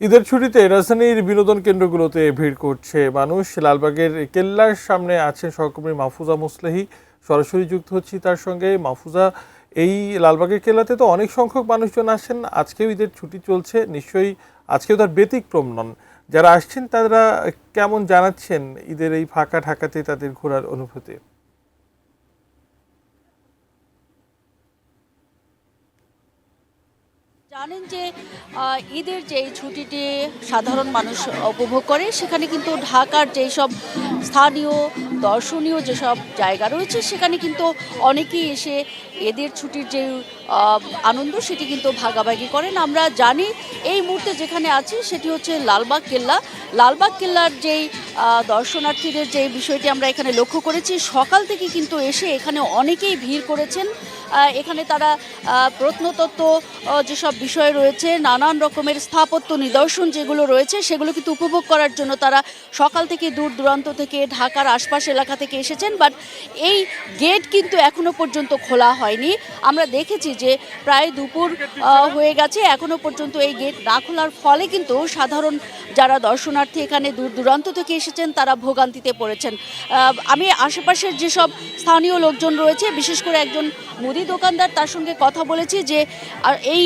ঈদের ছুটিতে রাজধানীর বিনোদন কেন্দ্রগুলোতে ভিড় করছে মানুষ। লালবাগের কেল্লার সামনে আছেন সহকর্মী মাহফুজা মুসলেহি, সরাসরি যুক্ত হচ্ছি তার সঙ্গে। মাহফুজা, এই লালবাগের কেল্লাতে তো অনেক সংখ্যক মানুষজন আসেন, আজকেও ঈদের ছুটি চলছে, নিশ্চয়ই আজকেও তার ব্যতিক্রম নন। যারা আসছেন তারা কেমন জানাচ্ছেন ঈদের এই ফাঁকা ঢাকাতে তাদের ঘোরার অনুভূতি? জানেন যে ঈদের যে ছুটিটি সাধারণ মানুষ উপভোগ করে, সেখানে কিন্তু ঢাকার যেই সব স্থানীয় দর্শনীয় যেসব জায়গা রয়েছে সেখানে কিন্তু অনেকেই এসে ঈদের ছুটির যে আনন্দ সেটি কিন্তু ভাগাভাগি করেন। আমরা জানি এই মুহূর্তে যেখানে আছি সেটি হচ্ছে লালবাগ কেল্লা। লালবাগ কেল্লার যেই দর্শনার্থীদের যে বিষয়টি আমরা এখানে লক্ষ্য করেছি, সকাল থেকে কিন্তু এসে এখানে অনেকেই ভিড় করেছেন। এখানে তারা প্রত্নতত্ত্ব যেসব বিষয় রয়েছে, নানান রকমের স্থাপত্য নিদর্শন যেগুলো রয়েছে সেগুলো কিন্তু উপভোগ করার জন্য তারা সকাল থেকে দূর দূরান্ত থেকে ঢাকার আশপাশ এলাকা থেকে এসেছেন। বাট এই গেট কিন্তু এখনো পর্যন্ত খোলা হয়নি। আমরা দেখেছি যে প্রায় দুপুর হয়ে গেছে, এখনো পর্যন্ত এই গেট না খোলার ফলে কিন্তু সাধারণ যারা দর্শনার্থী এখানে দূর দূরান্ত থেকে এসেছেন তারা ভোগান্তিতে পড়েছেন। আমি আশেপাশের যেসব স্থানীয় লোকজন রয়েছে, বিশেষ করে একজন মুদি দোকানদার, তার সঙ্গে কথা বলেছি যে এই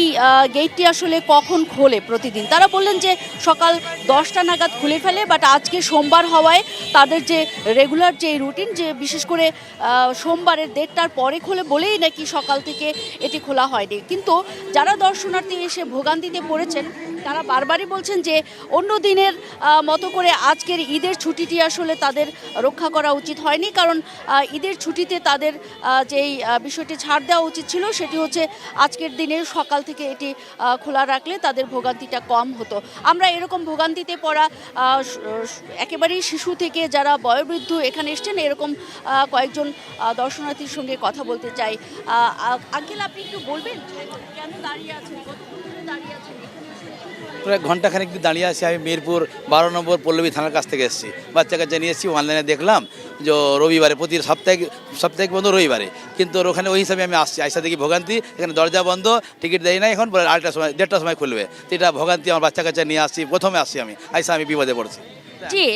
গেটটি আসলে কখন খোলে প্রতিদিন। তারা বললেন যে সকাল 10টা নাগাদ খুলে ফেলে, বাট আজকে সোমবার হওয়ায় তাদের যে রেগুলার যে রুটিন, যে বিশেষ করে সোমবারের 1:30টার পরে খোলে বলেই নাকি সকাল থেকে এটি খোলা হয়নি। কিন্তু যারা দর্শনার্থী এসে ভোগান্তিতে পড়েছেন তারা বারবারই বলছেন যে অন্য দিনের মতো করে আজকের ঈদের ছুটিটি আসলে তাদের রক্ষা করা উচিত হয়নি, কারণ ঈদের ছুটিতে তাদের যেই বিষয়টি ছাড় দেওয়া উচিত ছিল সেটি হচ্ছে আজকের দিনে সকাল থেকে এটি খোলা রাখলে তাদের ভোগান্তিটা কম হতো। আমরা এরকম ভোগান্তিতে পড়া একেবারেই শিশু থেকে যারা বয়োবৃদ্ধ এখানে এসছেন এরকম কয়েকজন দর্শনার্থীর সঙ্গে কথা বলতে চাই। আঙ্কেল, আপনি একটু বলবেন কেন দাঁড়িয়ে আছেন, কতক্ষণ ধরে দাঁড়িয়ে আছেন? প্রায় ঘন্টাখানেক দাঁড়িয়ে আছি। আমি মিরপুর 12 নম্বর পল্লবী থানার কাছ থেকে এসেছি, বাচ্চাকে জানিয়ে এসেছি। অনলাইনে দেখলাম যে রবিবারে, প্রতি সাপ্তাহিক বন্ধ রবিবারে, কিন্তু ওখানে ওই হিসাবে আমি আসছি। আইসা দেখি ভোগান্তি, এখানে দরজা বন্ধ, টিকিট দেয় না, এখন বলে 1:30টার সময় খুলবে। তো এটা ভোগান্তি, আমার বাচ্চা কাচ্চা নিয়ে আসছি, প্রথমে আসছি আমি, আইসা আমি বিপদে পড়ছি। জি,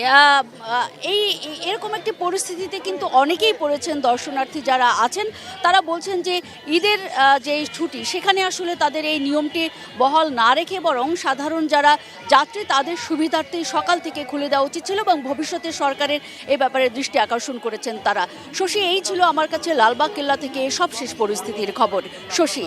এই এরকম একটি পরিস্থিতিতে কিন্তু অনেকেই পড়েছেন দর্শনার্থী যারা আছেন। তারা বলছেন যে ঈদের যে ছুটি সেখানে আসলে তাদের এই নিয়মটি বহাল না রেখে বরং সাধারণ যারা যাত্রী তাদের সুবিধার্থে সকাল থেকে খুলে দেওয়া উচিত ছিল, এবং ভবিষ্যতে সরকারের এই ব্যাপারে দৃষ্টি আকর্ষণ করেছেন তারা। শশী, এই ছিল আমার কাছে লালবাগ কেল্লা থেকে সবশেষ পরিস্থিতির খবর। শশী।